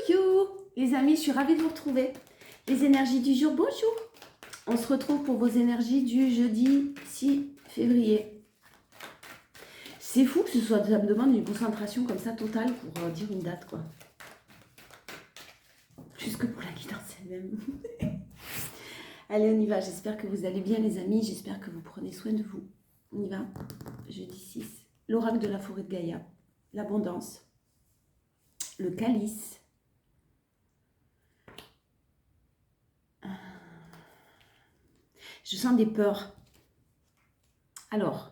You les amis, je suis ravie de vous retrouver. Les énergies du jour, bonjour. On se retrouve pour vos énergies du jeudi 6 février. C'est fou que ce soit, ça me demande une concentration comme ça totale pour dire une date, quoi. Jusque pour la guidance elle-même. Allez, on y va. J'espère que vous allez bien, les amis. J'espère que vous prenez soin de vous. On y va. Jeudi 6. L'oracle de la forêt de Gaïa. L'abondance. Le calice. Je sens des peurs. Alors,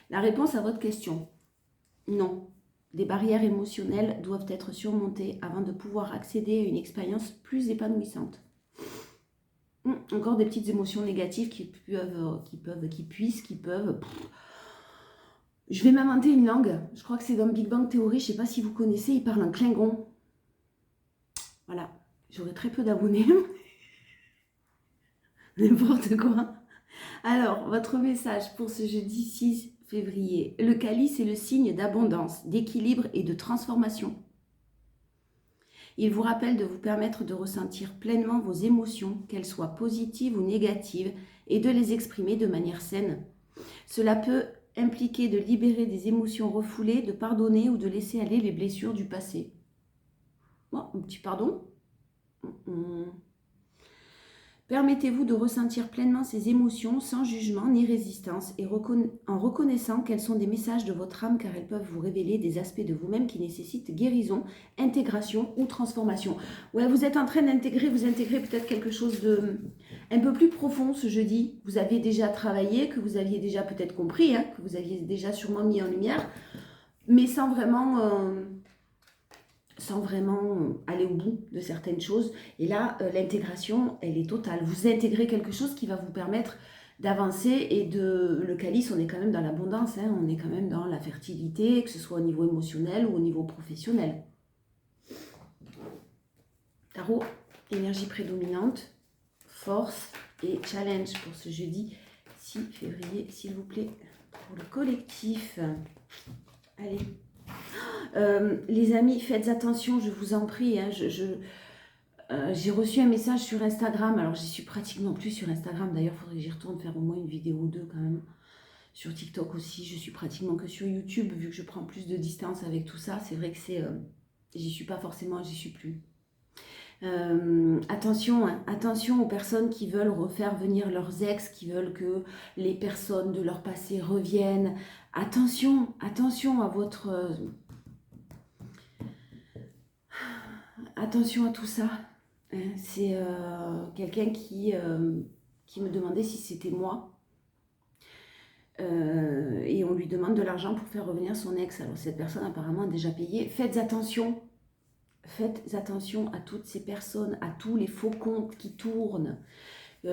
la réponse à votre question, non. Des barrières émotionnelles doivent être surmontées avant de pouvoir accéder à une expérience plus épanouissante. Encore des petites émotions négatives qui peuvent. Je vais m'inventer une langue. Je crois que c'est dans Big Bang Theory. Je ne sais pas si vous connaissez. Ils parlent en Klingon. Voilà. J'aurai très peu d'abonnés. N'importe quoi. Alors, votre message pour ce jeudi 6 février. Le calice est le signe d'abondance, d'équilibre et de transformation. Il vous rappelle de vous permettre de ressentir pleinement vos émotions, qu'elles soient positives ou négatives, et de les exprimer de manière saine. Cela peut impliquer de libérer des émotions refoulées, de pardonner ou de laisser aller les blessures du passé. Bon, un petit pardon. Permettez-vous de ressentir pleinement ces émotions sans jugement ni résistance et en reconnaissant qu'elles sont des messages de votre âme car elles peuvent vous révéler des aspects de vous-même qui nécessitent guérison, intégration ou transformation. Ouais, vous êtes en train d'intégrer, vous intégrez peut-être quelque chose de un peu plus profond ce jeudi. Vous aviez déjà travaillé, que vous aviez déjà peut-être compris, hein, que vous aviez déjà sûrement mis en lumière, mais sans vraiment aller au bout de certaines choses. Et là, l'intégration, elle est totale. Vous intégrez quelque chose qui va vous permettre d'avancer et le calice, on est quand même dans l'abondance, hein, on est quand même dans la fertilité, que ce soit au niveau émotionnel ou au niveau professionnel. Tarot, énergie prédominante, force et challenge pour ce jeudi 6 février, s'il vous plaît, pour le collectif. Allez. Les amis, faites attention, je vous en prie. Hein, j'ai reçu un message sur Instagram. Alors, j'y suis pratiquement plus sur Instagram. D'ailleurs, il faudrait que j'y retourne faire au moins une vidéo ou deux quand même. Sur TikTok aussi, je suis pratiquement que sur YouTube. Vu que je prends plus de distance avec tout ça, c'est vrai que c'est... j'y suis pas forcément, j'y suis plus. Attention, hein, attention aux personnes qui veulent refaire venir leurs ex, qui veulent que les personnes de leur passé reviennent. Attention, attention à votre... Attention à tout ça. C'est quelqu'un qui me demandait si c'était moi. Et on lui demande de l'argent pour faire revenir son ex. Alors cette personne apparemment a déjà payé. Faites attention. Faites attention à toutes ces personnes, à tous les faux comptes qui tournent,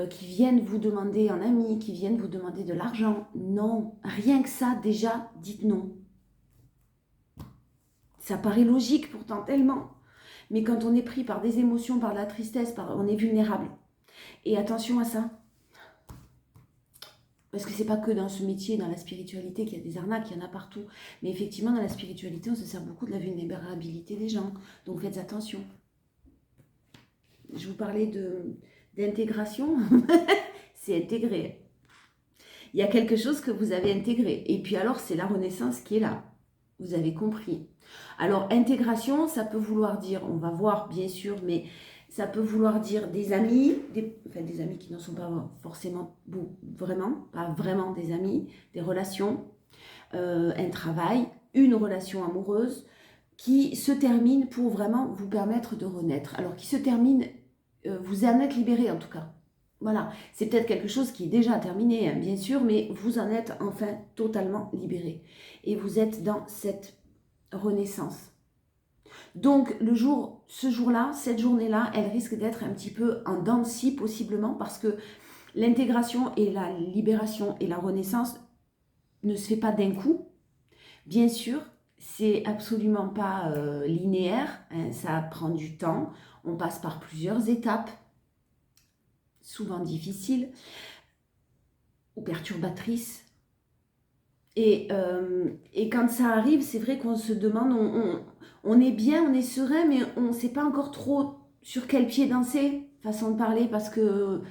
qui viennent vous demander un ami, qui viennent vous demander de l'argent. Non, rien que ça, déjà, dites non. Ça paraît logique pourtant tellement. Mais quand on est pris par des émotions, par la tristesse, on est vulnérable. Et attention à ça. Parce que c'est pas que dans ce métier, dans la spiritualité, qu'il y a des arnaques, il y en a partout. Mais effectivement, dans la spiritualité, on se sert beaucoup de la vulnérabilité des gens. Donc faites attention. Je vous parlais d'intégration. C'est intégré. Il y a quelque chose que vous avez intégré. Et puis alors, c'est la renaissance qui est là. Vous avez compris. Alors, intégration, ça peut vouloir dire, on va voir bien sûr, mais ça peut vouloir dire des amis, des amis qui ne sont pas forcément, pas vraiment des amis, des relations, un travail, une relation amoureuse qui se termine pour vraiment vous permettre de renaître. Alors, qui se termine, vous en êtes libéré en tout cas. Voilà, c'est peut-être quelque chose qui est déjà terminé, hein, bien sûr, mais vous en êtes enfin totalement libéré. Et vous êtes dans cette renaissance. Donc, ce jour-là, cette journée-là, elle risque d'être un petit peu en dents de scie possiblement parce que l'intégration et la libération et la renaissance ne se fait pas d'un coup. Bien sûr, c'est absolument pas linéaire, hein, ça prend du temps, on passe par plusieurs étapes, souvent difficiles ou perturbatrices. Et quand ça arrive, c'est vrai qu'on se demande, on est bien, on est serein, mais on ne sait pas encore trop sur quel pied danser, façon de parler, parce que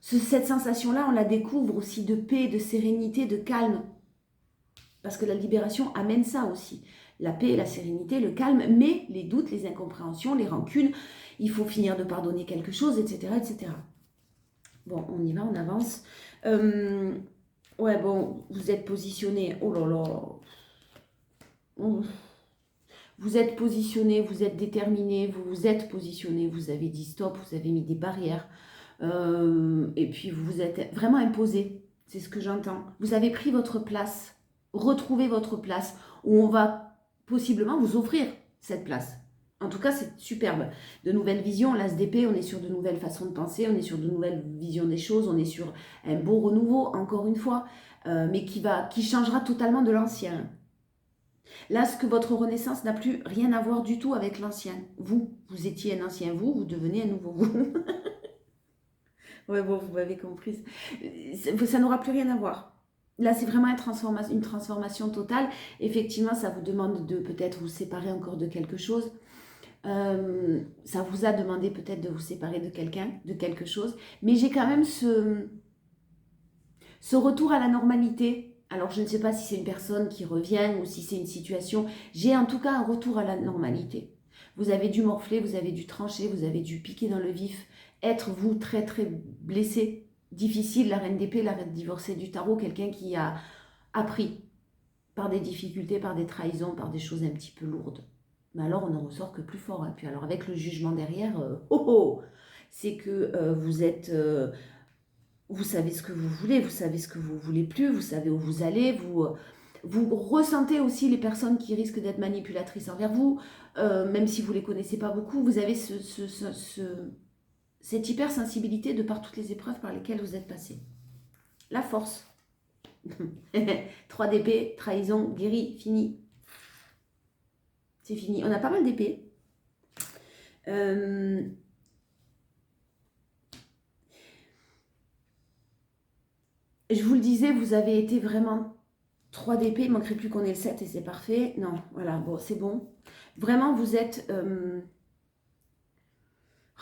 cette sensation-là, on la découvre aussi de paix, de sérénité, de calme. Parce que la libération amène ça aussi. La paix, la sérénité, le calme, mais les doutes, les incompréhensions, les rancunes, il faut finir de pardonner quelque chose, etc. etc. Bon, on y va, on avance. Ouais, bon, vous êtes positionné. Oh là là. Vous êtes positionné, vous êtes déterminé, vous vous êtes positionné, vous avez dit stop, vous avez mis des barrières. Et puis vous vous êtes vraiment imposé. C'est ce que j'entends. Vous avez pris votre place. Retrouvez votre place. Où on va possiblement vous offrir cette place. En tout cas, c'est superbe. De nouvelles visions, l'ASDP, on est sur de nouvelles façons de penser, on est sur de nouvelles visions des choses, on est sur un beau renouveau, encore une fois, mais qui changera totalement de l'ancien. Là, ce que votre renaissance n'a plus rien à voir du tout avec l'ancien. Vous étiez un ancien vous devenez un nouveau vous. Ouais, bon, vous m'avez compris. Ça n'aura plus rien à voir. Là, c'est vraiment une transformation totale. Effectivement, ça vous demande de peut-être vous séparer encore de quelque chose. Ça vous a demandé peut-être de vous séparer de quelqu'un, de quelque chose. Mais j'ai quand même ce retour à la normalité. Alors, je ne sais pas si c'est une personne qui revient ou si c'est une situation. J'ai en tout cas un retour à la normalité. Vous avez dû morfler, vous avez dû trancher, vous avez dû piquer dans le vif, être vous très très blessé, difficile, la reine d'épée, la reine divorcée du tarot, quelqu'un qui a appris par des difficultés, par des trahisons, par des choses un petit peu lourdes. Mais alors on n'en ressort que plus fort. Hein. Puis alors avec le jugement derrière, c'est que vous êtes... vous savez ce que vous voulez, vous savez ce que vous voulez plus, vous savez où vous allez, vous ressentez aussi les personnes qui risquent d'être manipulatrices envers vous, même si vous ne les connaissez pas beaucoup, vous avez cette hypersensibilité de par toutes les épreuves par lesquelles vous êtes passé. La force. 3 d'épée, trahison, guéri, fini. C'est fini. On a pas mal d'épées. Je vous le disais, vous avez été vraiment 3 d'épée. Il ne manquerait plus qu'on ait le 7 et c'est parfait. Non, voilà, bon, c'est bon. Vraiment, vous êtes... Oh,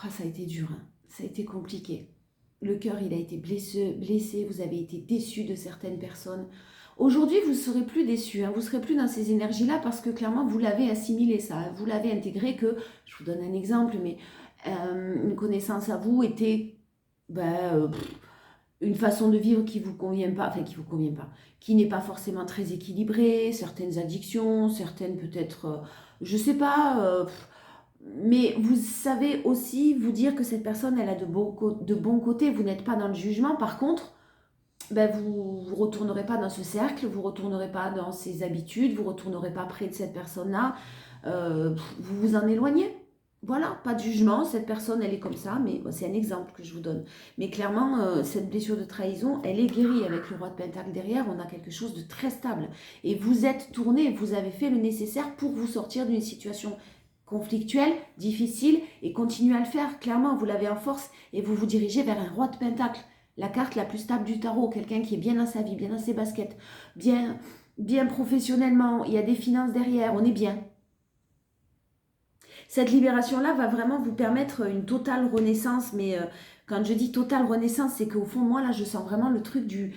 ça a été dur, hein. Ça a été compliqué. Le cœur, il a été blessé, vous avez été déçu de certaines personnes. Aujourd'hui, vous ne serez plus déçu, hein. Vous ne serez plus dans ces énergies-là parce que clairement, vous l'avez assimilé ça. Hein. Vous l'avez intégré que, je vous donne un exemple, mais une connaissance à vous était une façon de vivre qui vous convient pas, enfin qui vous convient pas, qui n'est pas forcément très équilibrée, certaines addictions, certaines peut-être, je sais pas, mais vous savez aussi vous dire que cette personne, elle a de bons côtés, vous n'êtes pas dans le jugement, par contre, vous ne retournerez pas dans ce cercle, vous ne retournerez pas dans ses habitudes, vous ne retournerez pas près de cette personne-là, vous vous en éloignez. Voilà, pas de jugement, cette personne, elle est comme ça, mais c'est un exemple que je vous donne. Mais clairement, cette blessure de trahison, elle est guérie avec le roi de Pentacle derrière, on a quelque chose de très stable. Et vous êtes tourné, vous avez fait le nécessaire pour vous sortir d'une situation conflictuelle, difficile, et continuez à le faire. Clairement, vous l'avez en force et vous vous dirigez vers un roi de Pentacle, la carte la plus stable du tarot, quelqu'un qui est bien dans sa vie, bien dans ses baskets, bien professionnellement, il y a des finances derrière, on est bien. Cette libération-là va vraiment vous permettre une totale renaissance, mais quand je dis totale renaissance, c'est qu'au fond, moi, là, je sens vraiment le truc du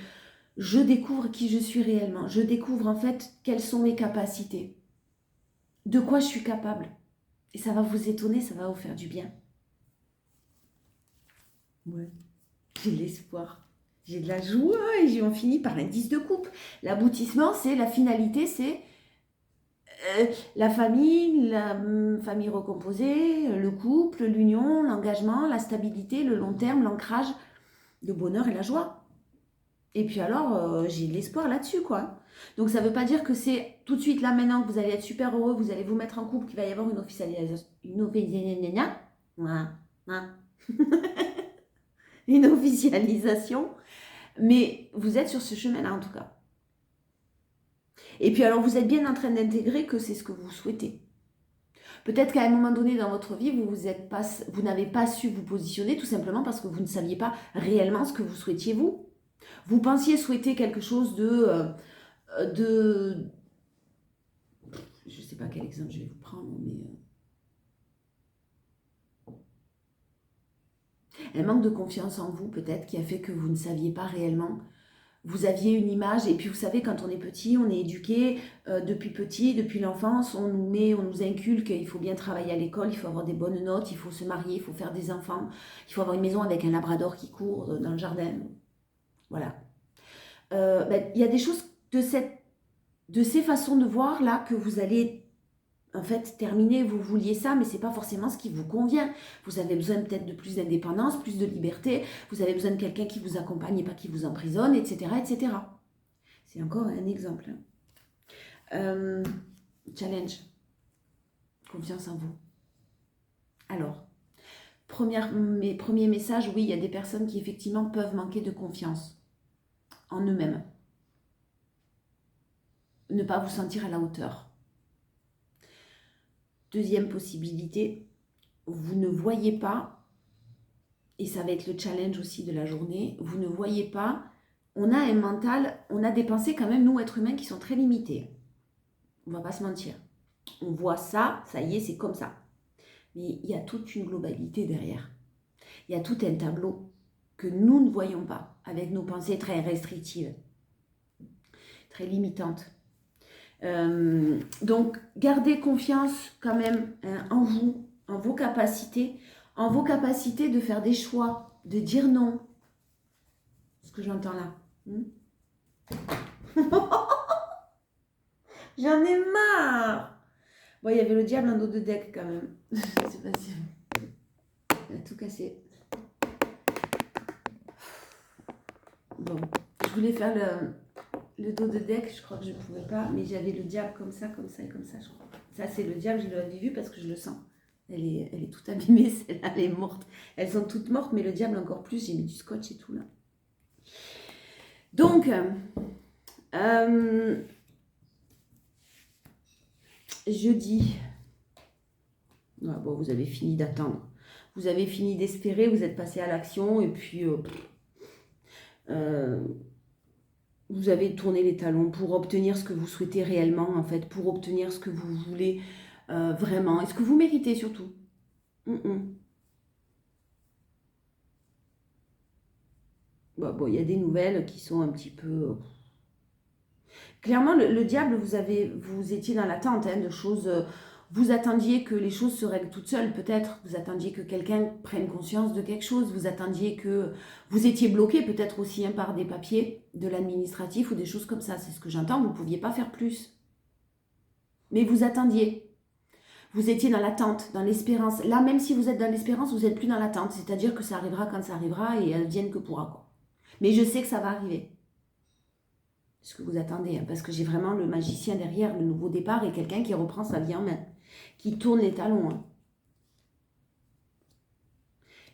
je découvre qui je suis réellement. Je découvre en fait quelles sont mes capacités, de quoi je suis capable. Et ça va vous étonner, ça va vous faire du bien. Ouais, j'ai de l'espoir, j'ai de la joie et on finit par un 10 de coupe. L'aboutissement, c'est la finalité, c'est la famille recomposée, le couple, l'union, l'engagement, la stabilité, le long terme, l'ancrage, le bonheur et la joie. Et puis alors, j'ai de l'espoir là-dessus, quoi. Donc ça ne veut pas dire que c'est tout de suite là maintenant que vous allez être super heureux, vous allez vous mettre en couple, qu'il va y avoir une officialisation. Une officialisation. Mais vous êtes sur ce chemin-là en tout cas. Et puis alors vous êtes bien en train d'intégrer que c'est ce que vous souhaitez. Peut-être qu'à un moment donné dans votre vie, vous n'avez pas su vous positionner tout simplement parce que vous ne saviez pas réellement ce que vous souhaitiez vous. Vous pensiez souhaiter quelque chose de Je ne sais pas quel exemple je vais vous prendre, mais... un manque de confiance en vous, peut-être, qui a fait que vous ne saviez pas réellement. Vous aviez une image, et puis vous savez, quand on est petit, on est éduqué depuis petit, depuis l'enfance, on nous inculque qu'il faut bien travailler à l'école, il faut avoir des bonnes notes, il faut se marier, il faut faire des enfants, il faut avoir une maison avec un labrador qui court dans le jardin. Voilà. Il y a des choses de ces façons de voir là que vous allez en fait terminer. Vous vouliez ça, mais c'est pas forcément ce qui vous convient. Vous avez besoin peut-être de plus d'indépendance, plus de liberté. Vous avez besoin de quelqu'un qui vous accompagne et pas qui vous emprisonne, etc., etc. C'est encore un exemple. Challenge. Confiance en vous. Alors, mes premiers messages, oui, il y a des personnes qui effectivement peuvent manquer de confiance en eux-mêmes. Ne pas vous sentir à la hauteur. Deuxième possibilité, vous ne voyez pas, et ça va être le challenge aussi de la journée, vous ne voyez pas, on a un mental, on a des pensées quand même, nous, êtres humains, qui sont très limitées. On ne va pas se mentir. On voit ça, ça y est, c'est comme ça. Mais il y a toute une globalité derrière. Il y a tout un tableau que nous ne voyons pas, avec nos pensées très restrictives, très limitantes. Donc, gardez confiance quand même en vous, en vos capacités de faire des choix, de dire non. Ce que j'entends là. J'en ai marre. Bon, il y avait le diable en dos de deck quand même. C'est pas si... Il a tout cassé. Bon, je voulais faire le dos de deck, je crois que je ne pouvais pas, mais j'avais le diable comme ça et comme ça, je crois. Ça, c'est le diable, je l'avais vu parce que je le sens. Elle est toute abîmée, celle-là, elle est morte. Elles sont toutes mortes, mais le diable encore plus, j'ai mis du scotch et tout là. Donc, jeudi, bon, vous avez fini d'attendre. Vous avez fini d'espérer, vous êtes passé à l'action et puis... vous avez tourné les talons pour obtenir ce que vous souhaitez réellement, en fait, pour obtenir ce que vous voulez vraiment, et ce que vous méritez surtout. Bon, il y a des nouvelles qui sont un petit peu... Clairement, le diable, vous étiez dans l'attente de choses... vous attendiez que les choses se règlent toutes seules, peut-être. Vous attendiez que quelqu'un prenne conscience de quelque chose. Vous attendiez que... Vous étiez bloqué peut-être aussi par des papiers de l'administratif ou des choses comme ça. C'est ce que j'entends. Vous ne pouviez pas faire plus. Mais vous attendiez. Vous étiez dans l'attente, dans l'espérance. Là, même si vous êtes dans l'espérance, vous n'êtes plus dans l'attente. C'est-à-dire que ça arrivera quand ça arrivera et elle vienne que pourra, quoi. Mais je sais que ça va arriver. Ce que vous attendez, parce que j'ai vraiment le magicien derrière, le nouveau départ et quelqu'un qui reprend sa vie en main, qui tourne les talons.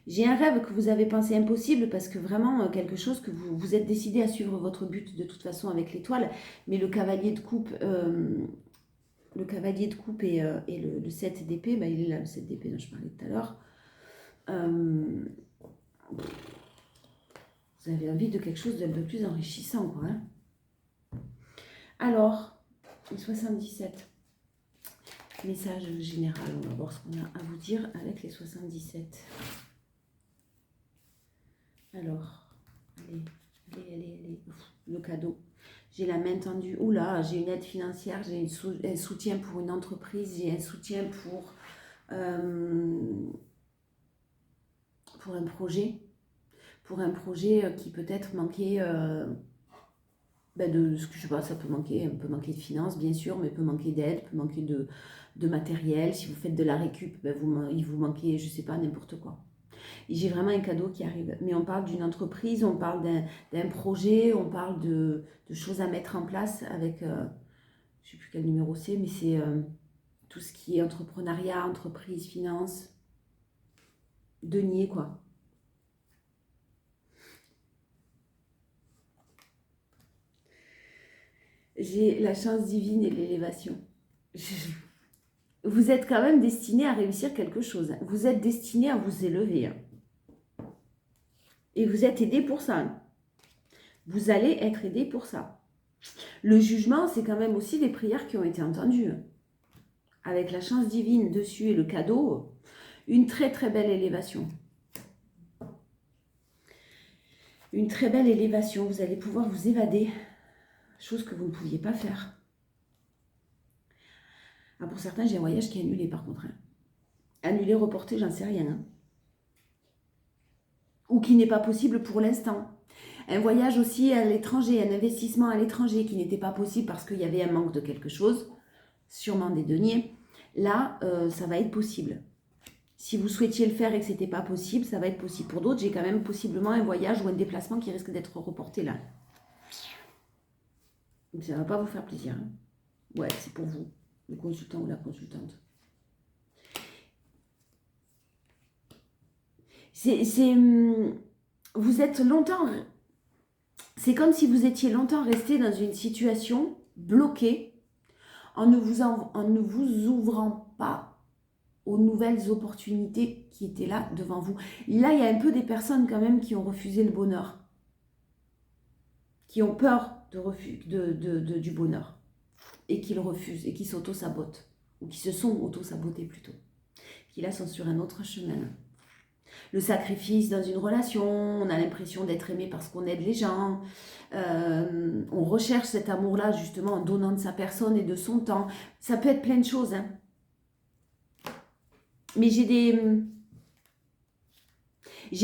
J'ai un rêve que vous avez pensé impossible parce que vraiment quelque chose que vous êtes décidé à suivre votre but de toute façon avec l'étoile, mais le cavalier de coupe, et le 7 d'épée, il est là le 7 d'épée dont je parlais tout à l'heure. Vous avez envie de quelque chose d'un peu plus enrichissant, quoi. Alors, 77. Message général, on va voir ce qu'on a à vous dire avec les 77. Alors, allez. Le cadeau. J'ai la main tendue. Oula, j'ai une aide financière, j'ai un soutien pour une entreprise, j'ai un soutien pour un projet. Pour un projet qui peut-être manquait je sais pas, ça peut manquer de finances bien sûr, mais peut manquer d'aide, peut manquer de matériel. Si vous faites de la récup, il vous manquait, je sais pas, n'importe quoi. Et j'ai vraiment un cadeau qui arrive. Mais on parle d'une entreprise, on parle d'un projet, on parle de choses à mettre en place avec, je ne sais plus quel numéro c'est, mais c'est tout ce qui est entrepreneuriat, entreprise, finance, denier, quoi. J'ai la chance divine et l'élévation. Vous êtes quand même destiné à réussir quelque chose. Vous êtes destiné à vous élever. Et vous êtes aidé pour ça. Vous allez être aidé pour ça. Le jugement, c'est quand même aussi des prières qui ont été entendues. Avec la chance divine dessus et le cadeau, une très très belle élévation. Une très belle élévation. Vous allez pouvoir vous évader. Chose que vous ne pouviez pas faire. Ah, pour certains, j'ai un voyage qui est annulé par contre. Hein. Annulé, reporté, j'en sais rien. Hein. Ou qui n'est pas possible pour l'instant. Un voyage aussi à l'étranger, un investissement à l'étranger qui n'était pas possible parce qu'il y avait un manque de quelque chose, sûrement des deniers. Là, ça va être possible. Si vous souhaitiez le faire et que ce n'était pas possible, ça va être possible. Pour d'autres, j'ai quand même possiblement un voyage ou un déplacement qui risque d'être reporté là. Donc ça ne va pas vous faire plaisir. Hein. Ouais, c'est pour vous, le consultant ou la consultante. Vous êtes longtemps... C'est comme si vous étiez longtemps resté dans une situation bloquée en ne vous ouvrant pas aux nouvelles opportunités qui étaient là devant vous. Là, il y a un peu des personnes quand même qui ont refusé le bonheur, qui ont peur du bonheur et qui le refusent et qui s'auto-sabotent, ou qui se sont auto-sabotés plutôt, qui là sont sur un autre chemin. Le sacrifice dans une relation, on a l'impression d'être aimé parce qu'on aide les gens, on recherche cet amour-là justement en donnant de sa personne et de son temps. Ça peut être plein de choses. Hein. Mais j'ai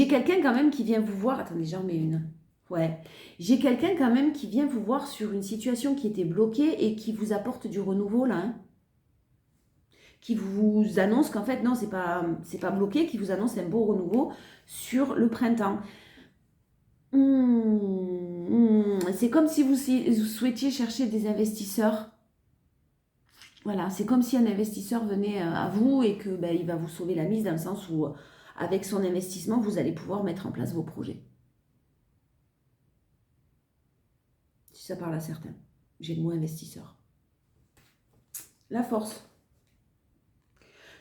quelqu'un quand même qui vient vous voir. Attendez, j'en mets une. Ouais. J'ai quelqu'un quand même qui vient vous voir sur une situation qui était bloquée et qui vous apporte du renouveau là. Hein. Qui vous annonce qu'en fait, non, c'est pas bloqué, qui vous annonce un beau renouveau sur le printemps. C'est comme si vous souhaitiez chercher des investisseurs. Voilà, c'est comme si un investisseur venait à vous et que il va vous sauver la mise dans le sens où, avec son investissement, vous allez pouvoir mettre en place vos projets. Si ça parle à certains. J'ai le mot investisseur. La force.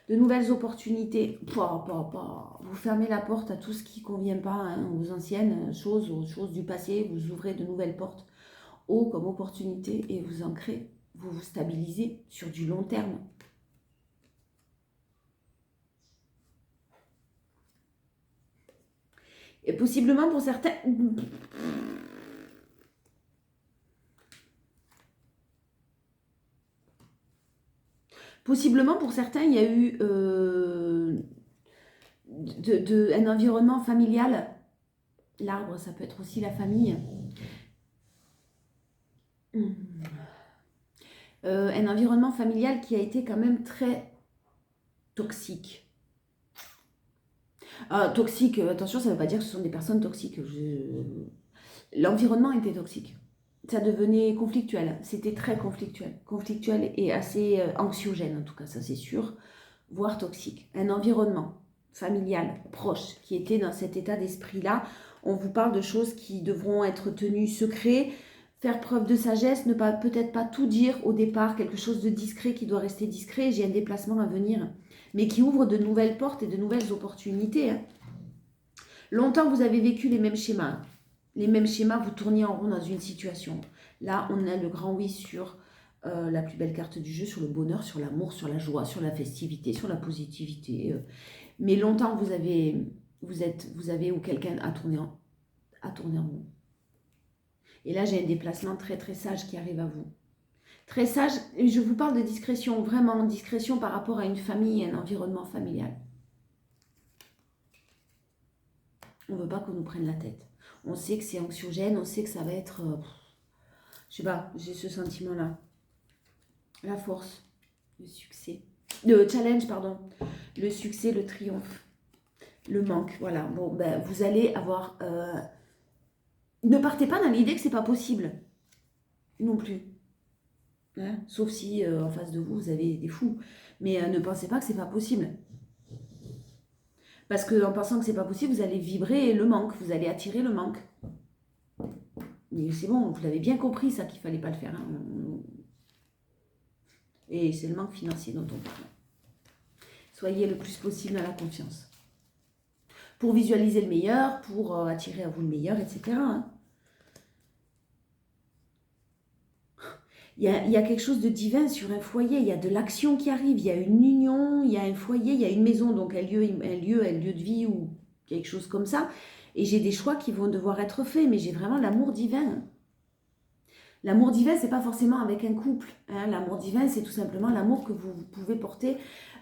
De nouvelles opportunités. Vous fermez la porte à tout ce qui ne convient pas, hein, aux anciennes choses, aux choses du passé. Vous ouvrez de nouvelles portes haut comme opportunité et vous ancrez, vous vous stabilisez sur du long terme. Et possiblement pour certains... Possiblement pour certains, il y a eu un environnement familial. L'arbre, ça peut être aussi la famille. Un environnement familial qui a été quand même très toxique. Toxique, attention, ça ne veut pas dire que ce sont des personnes toxiques. L'environnement était toxique. Ça devenait conflictuel. C'était très conflictuel. Conflictuel et assez anxiogène, en tout cas, ça c'est sûr. Voire toxique. Un environnement familial, proche, qui était dans cet état d'esprit-là. On vous parle de choses qui devront être tenues secrets, faire preuve de sagesse, ne pas peut-être pas tout dire au départ, quelque chose de discret qui doit rester discret. J'ai un déplacement à venir, mais qui ouvre de nouvelles portes et de nouvelles opportunités. Hein. Longtemps, vous avez vécu les mêmes schémas. Les mêmes schémas, vous tourniez en rond dans une situation. Là, on a le grand oui sur la plus belle carte du jeu, sur le bonheur, sur l'amour, sur la joie, sur la festivité, sur la positivité. Mais longtemps, vous avez ou quelqu'un a tourné en rond. Et là, j'ai un déplacement très très sage qui arrive à vous. Très sage, je vous parle de discrétion, vraiment discrétion par rapport à une famille et un environnement familial. On ne veut pas qu'on nous prenne la tête. On sait que c'est anxiogène, on sait que ça va être... je sais pas, j'ai ce sentiment-là. La force, le succès. Le challenge, pardon. Le succès, le triomphe. Le manque, voilà. Bon, vous allez avoir... Ne partez pas dans l'idée que c'est pas possible. Non plus. Hein, sauf si en face de vous, vous avez des fous. Mais ne pensez pas que c'est pas possible. Parce qu'en pensant que c'est pas possible, vous allez vibrer le manque, vous allez attirer le manque. Mais c'est bon, vous l'avez bien compris ça, qu'il fallait pas le faire. Hein. Et c'est le manque financier dont on parle. Soyez le plus possible dans la confiance. Pour visualiser le meilleur, pour attirer à vous le meilleur, etc. Hein. il y a quelque chose de divin sur un foyer, il y a de l'action qui arrive, il y a une union, il y a un foyer, il y a une maison, donc un lieu de vie ou quelque chose comme ça. Et j'ai des choix qui vont devoir être faits, mais j'ai vraiment l'amour divin. L'amour divin, c'est pas forcément avec un couple. Hein. L'amour divin, c'est tout simplement l'amour que vous pouvez porter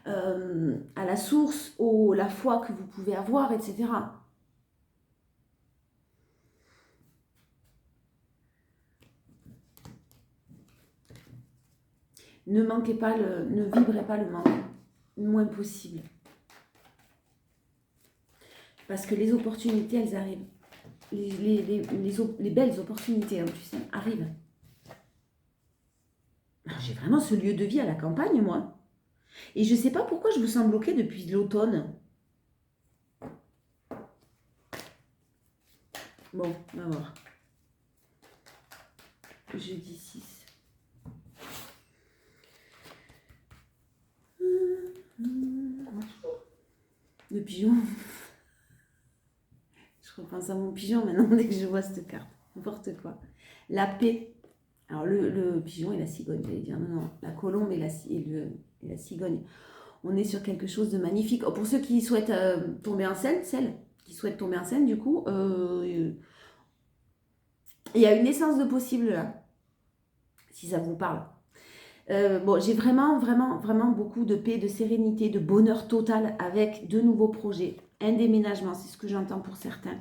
à la source, la foi que vous pouvez avoir, etc. Ne vibrez pas le manque, le moins possible. Parce que les opportunités, elles arrivent. Les belles opportunités, en plus, arrivent. J'ai vraiment ce lieu de vie à la campagne, moi. Et je ne sais pas pourquoi je me sens bloquée depuis l'automne. Bon, on va voir. Jeudi 6. Le pigeon. Je repense à mon pigeon maintenant dès que je vois cette carte. N'importe quoi. La paix. Alors le pigeon et la cigogne, j'allais dire. Non, la colombe et la cigogne. On est sur quelque chose de magnifique. Oh, pour ceux qui souhaitent tomber enceinte, celles qui souhaitent tomber enceinte, du coup, il y a une naissance de possible là, si ça vous parle. Bon, j'ai vraiment, vraiment, vraiment beaucoup de paix, de sérénité, de bonheur total avec de nouveaux projets. Un déménagement, c'est ce que j'entends pour certains.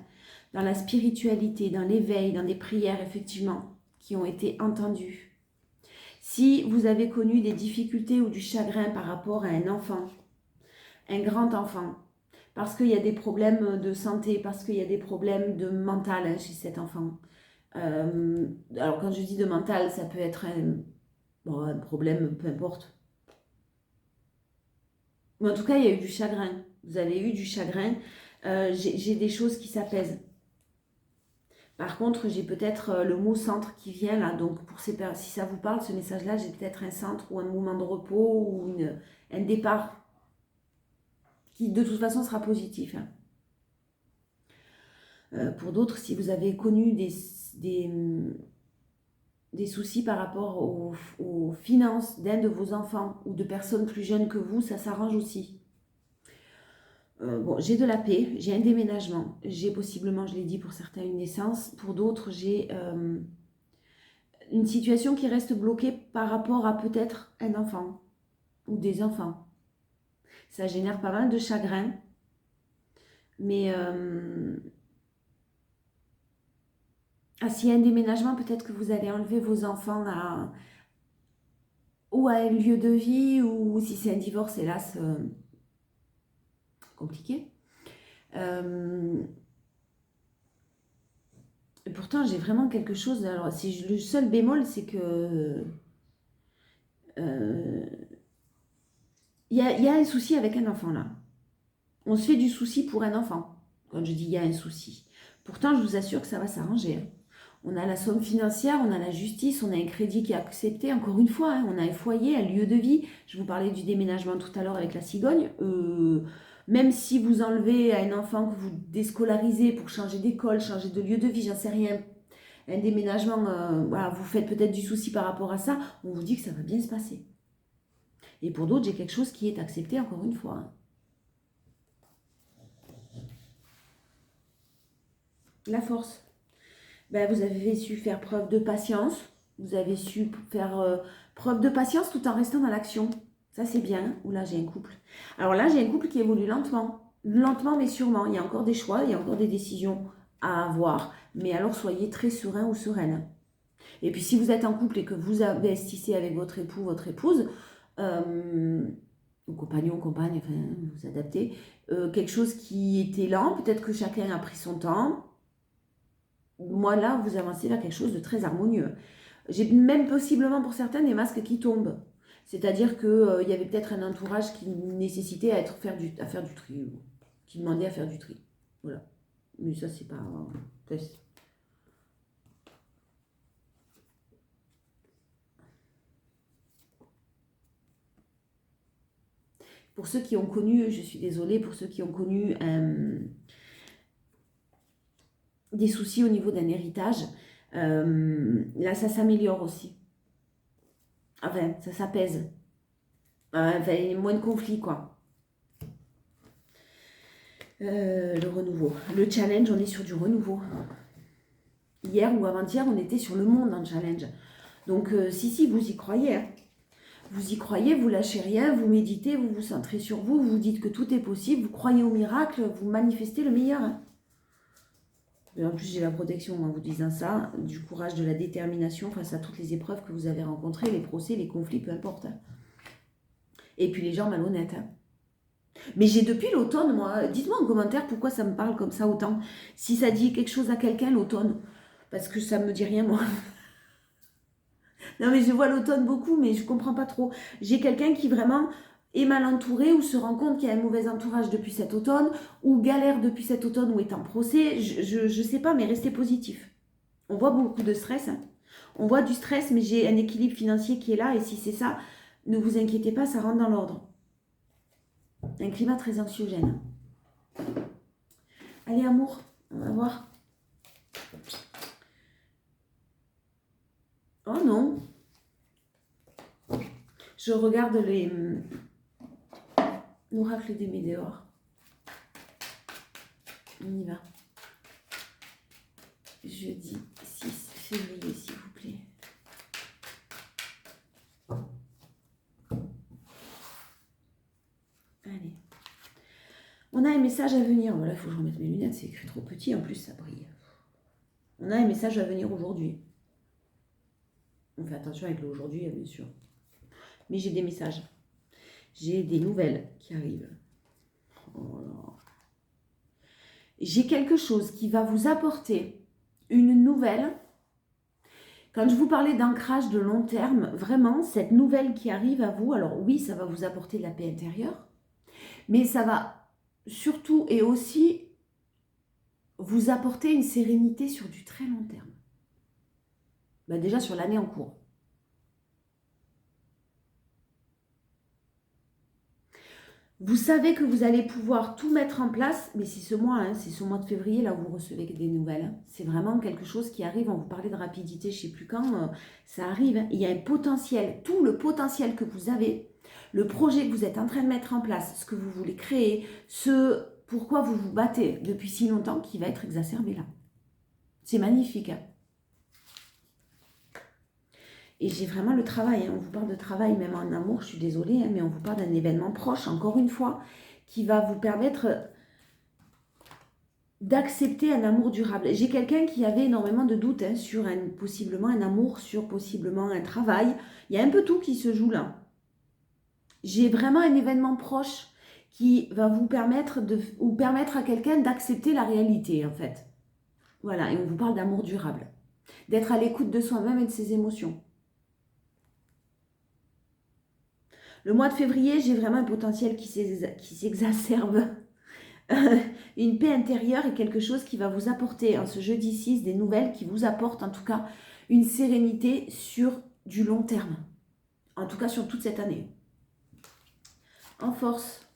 Dans la spiritualité, dans l'éveil, dans des prières, effectivement, qui ont été entendues. Si vous avez connu des difficultés ou du chagrin par rapport à un enfant, un grand enfant, parce qu'il y a des problèmes de santé, parce qu'il y a des problèmes de mental chez cet enfant. Alors quand je dis de mental, ça peut être un problème, peu importe. Mais en tout cas, il y a eu du chagrin. Vous avez eu du chagrin. J'ai des choses qui s'apaisent. Par contre, j'ai peut-être le mot centre qui vient là. Donc, si ça vous parle, ce message-là, j'ai peut-être un centre ou un moment de repos ou un départ qui, de toute façon, sera positif. Hein. Pour d'autres, si vous avez connu des soucis par rapport aux finances d'un de vos enfants ou de personnes plus jeunes que vous, ça s'arrange aussi. Bon, j'ai de la paix, j'ai un déménagement, j'ai possiblement, je l'ai dit pour certains, une naissance. Pour d'autres, j'ai une situation qui reste bloquée par rapport à peut-être un enfant ou des enfants. Ça génère pas mal de chagrin, mais s'il y a un déménagement, peut-être que vous allez enlever vos enfants ou à un lieu de vie, ou si c'est un divorce, hélas, compliqué. Et pourtant, j'ai vraiment quelque chose. Alors, le seul bémol, c'est que il y a un souci avec un enfant là. On se fait du souci pour un enfant. Quand je dis il y a un souci. Pourtant, je vous assure que ça va s'arranger. Hein. On a la somme financière, on a la justice, on a un crédit qui est accepté. Encore une fois, hein, on a un foyer, un lieu de vie. Je vous parlais du déménagement tout à l'heure avec la cigogne. Même si vous enlevez à un enfant que vous déscolarisez pour changer d'école, changer de lieu de vie, j'en sais rien. Un déménagement, voilà, vous faites peut-être du souci par rapport à ça. On vous dit que ça va bien se passer. Et pour d'autres, j'ai quelque chose qui est accepté, encore une fois. Hein. La force. Ben, vous avez su faire preuve de patience. Vous avez su faire preuve de patience tout en restant dans l'action. Ça, c'est bien. Ou là, j'ai un couple. Alors là, j'ai un couple qui évolue lentement. Lentement, mais sûrement. Il y a encore des choix, il y a encore des décisions à avoir. Mais alors, soyez très serein ou sereine. Et puis, si vous êtes en couple et que vous investissez avec votre époux, votre épouse, ou compagnon, compagne, enfin, vous adaptez, quelque chose qui était lent, peut-être que chacun a pris son temps. Moi, là, vous avancez vers quelque chose de très harmonieux. J'ai même possiblement pour certains des masques qui tombent. C'est-à-dire qu'il y avait peut-être un entourage qui nécessitait à faire du tri, qui demandait à faire du tri. Voilà. Mais ça, c'est pas... Pour ceux qui ont connu, je suis désolée, pour ceux qui ont connu des soucis au niveau d'un héritage, là, ça s'améliore aussi. Enfin, ça s'apaise. Enfin, il y a moins de conflits, quoi. Le renouveau. Le challenge, on est sur du renouveau. Hier ou avant-hier, on était sur le monde en challenge. Donc, si, vous y croyez. Hein. Vous y croyez, vous lâchez rien, vous méditez, vous vous centrez sur vous, vous dites que tout est possible, vous croyez au miracle, vous manifestez le meilleur. Hein. Et en plus, j'ai la protection en vous disant ça, du courage, de la détermination face à toutes les épreuves que vous avez rencontrées, les procès, les conflits, peu importe. Hein. Et puis les gens malhonnêtes. Hein. Mais j'ai depuis l'automne, moi, dites-moi en commentaire pourquoi ça me parle comme ça autant. Si ça dit quelque chose à quelqu'un, l'automne. Parce que ça me dit rien, moi. Non, mais je vois l'automne beaucoup, mais je comprends pas trop. J'ai quelqu'un qui vraiment est mal entouré ou se rend compte qu'il y a un mauvais entourage depuis cet automne ou galère depuis cet automne ou est en procès. Je sais pas, mais restez positif. On voit beaucoup de stress. Hein. On voit du stress, mais j'ai un équilibre financier qui est là. Et si c'est ça, ne vous inquiétez pas, ça rentre dans l'ordre. Un climat très anxiogène. Allez, amour, on va voir. Oh non. Je regarde l'oracle des météores. On y va. Jeudi 6 février, s'il vous plaît. Allez. On a un message à venir. Voilà, il faut que je remette mes lunettes, c'est écrit trop petit, en plus ça brille. On a un message à venir aujourd'hui. On fait attention avec le aujourd'hui, bien sûr. Mais j'ai des messages. J'ai des nouvelles qui arrivent. Oh là. J'ai quelque chose qui va vous apporter une nouvelle. Quand je vous parlais d'ancrage de long terme, vraiment, cette nouvelle qui arrive à vous, alors oui, ça va vous apporter de la paix intérieure, mais ça va surtout et aussi vous apporter une sérénité sur du très long terme. Ben déjà sur l'année en cours. Vous savez que vous allez pouvoir tout mettre en place, mais c'est ce mois, hein, c'est ce mois de février, là où vous recevez des nouvelles. Hein. C'est vraiment quelque chose qui arrive, on vous parlait de rapidité, je ne sais plus quand, ça arrive. Hein. Il y a un potentiel, tout le potentiel que vous avez, le projet que vous êtes en train de mettre en place, ce que vous voulez créer, ce pourquoi vous vous battez depuis si longtemps, qui va être exacerbé là. C'est magnifique. Hein. Et j'ai vraiment le travail, hein. On vous parle de travail, même en amour, je suis désolée, hein, mais on vous parle d'un événement proche, encore une fois, qui va vous permettre d'accepter un amour durable. J'ai quelqu'un qui avait énormément de doutes hein, sur possiblement un amour, sur possiblement un travail. Il y a un peu tout qui se joue là. J'ai vraiment un événement proche qui va vous permettre à quelqu'un d'accepter la réalité, en fait. Voilà, et on vous parle d'amour durable. D'être à l'écoute de soi-même et de ses émotions. Le mois de février, j'ai vraiment un potentiel qui s'exacerbe. Une paix intérieure est quelque chose qui va vous apporter, en ce jeudi 6, des nouvelles qui vous apportent en tout cas une sérénité sur du long terme. En tout cas sur toute cette année. En force,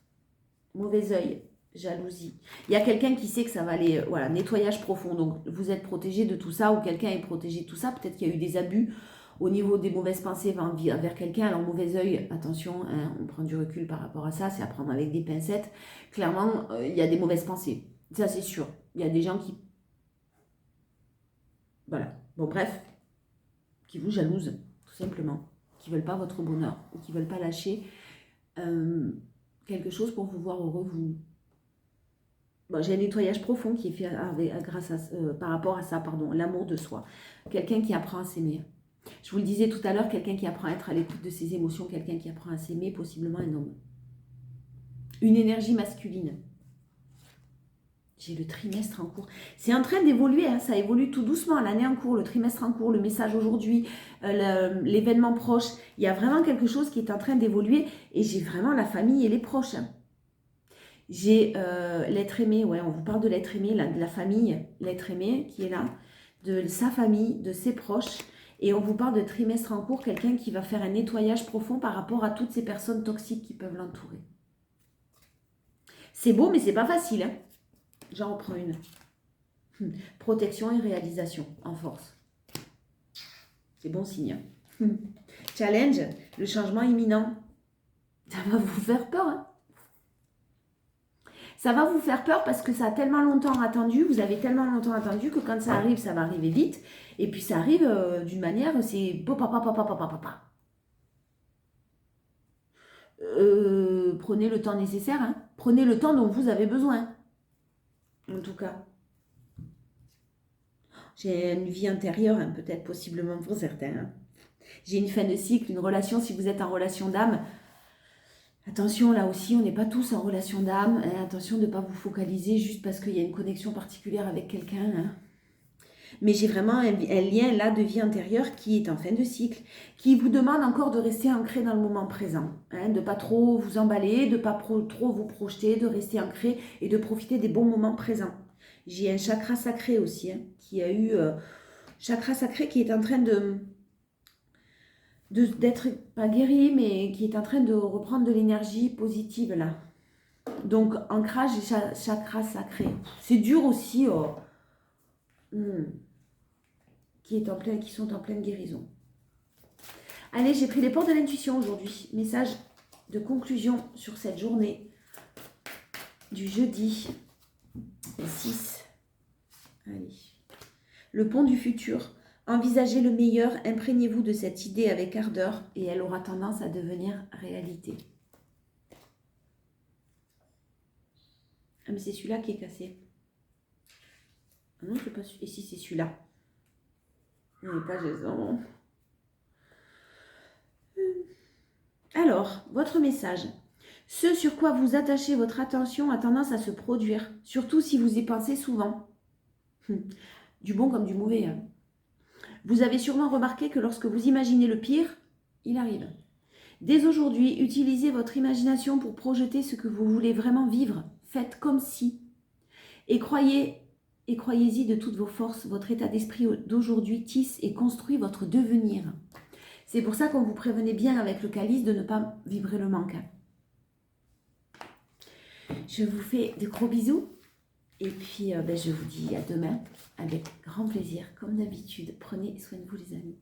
mauvais œil, jalousie. Il y a quelqu'un qui sait que ça va aller, voilà, nettoyage profond. Donc vous êtes protégé de tout ça ou quelqu'un est protégé de tout ça. Peut-être qu'il y a eu des abus au niveau des mauvaises pensées vers quelqu'un. Alors mauvais œil, attention, hein, on prend du recul par rapport à ça, c'est à prendre avec des pincettes. Clairement, il y a des mauvaises pensées. Ça c'est sûr. Il y a des gens qui... Voilà. Bon bref, qui vous jalousent, tout simplement. Qui ne veulent pas votre bonheur ou qui ne veulent pas lâcher quelque chose pour vous voir heureux, vous. Bon, j'ai un nettoyage profond qui est fait par rapport à ça, pardon, l'amour de soi. Quelqu'un qui apprend à s'aimer. Je vous le disais tout à l'heure, quelqu'un qui apprend à être à l'écoute de ses émotions, quelqu'un qui apprend à s'aimer, possiblement un homme. Une énergie masculine. J'ai le trimestre en cours. C'est en train d'évoluer, hein, ça évolue tout doucement. L'année en cours, le trimestre en cours, le message aujourd'hui, l'événement proche. Il y a vraiment quelque chose qui est en train d'évoluer et j'ai vraiment la famille et les proches. Hein. J'ai l'être aimé, ouais, on vous parle de l'être aimé, de la famille, l'être aimé qui est là, de sa famille, de ses proches. Et on vous parle de trimestre en cours, quelqu'un qui va faire un nettoyage profond par rapport à toutes ces personnes toxiques qui peuvent l'entourer. C'est beau, mais c'est pas facile. Hein. J'en reprends une. Protection et réalisation, en force. C'est bon signe. challenge, le changement imminent. Ça va vous faire peur, hein. Ça va vous faire peur parce que ça a tellement longtemps attendu, vous avez tellement longtemps attendu que quand ça arrive, ça va arriver vite. Et puis ça arrive d'une manière, c'est papa. Prenez le temps nécessaire, hein. Prenez le temps dont vous avez besoin. En tout cas. J'ai une vie intérieure, hein, peut-être possiblement pour certains. Hein. J'ai une fin de cycle, une relation, si vous êtes en relation d'âme. Attention, là aussi, on n'est pas tous en relation d'âme. Hein. Attention de ne pas vous focaliser juste parce qu'il y a une connexion particulière avec quelqu'un. Hein. Mais j'ai vraiment un lien là de vie intérieure qui est en fin de cycle, qui vous demande encore de rester ancré dans le moment présent. Hein, de ne pas trop vous emballer, de ne pas trop vous projeter, de rester ancré et de profiter des bons moments présents. J'ai un chakra sacré aussi, hein, qui a eu... chakra sacré qui est en train d'être pas guéri, mais qui est en train de reprendre de l'énergie positive là. Donc ancrage et chakra sacré. C'est dur aussi, qui sont en pleine guérison. Allez, j'ai pris les portes de l'intuition aujourd'hui. Message de conclusion sur cette journée du jeudi 6. Allez. Le pont du futur. Envisagez le meilleur, imprégnez-vous de cette idée avec ardeur et elle aura tendance à devenir réalité. Ah mais c'est celui-là qui est cassé. Ah non, c'est pas celui-là. Et si c'est celui-là. Il n'est pas gênant. Alors, votre message. Ce sur quoi vous attachez votre attention a tendance à se produire, surtout si vous y pensez souvent. Du bon comme du mauvais, hein. Vous avez sûrement remarqué que lorsque vous imaginez le pire, il arrive. Dès aujourd'hui, utilisez votre imagination pour projeter ce que vous voulez vraiment vivre. Faites comme si. Et croyez-y de toutes vos forces, votre état d'esprit d'aujourd'hui tisse et construit votre devenir. C'est pour ça qu'on vous prévenait bien avec le calice de ne pas vibrer le manque. Je vous fais de gros bisous. Et puis, je vous dis à demain avec grand plaisir, comme d'habitude. Prenez soin de vous, les amis.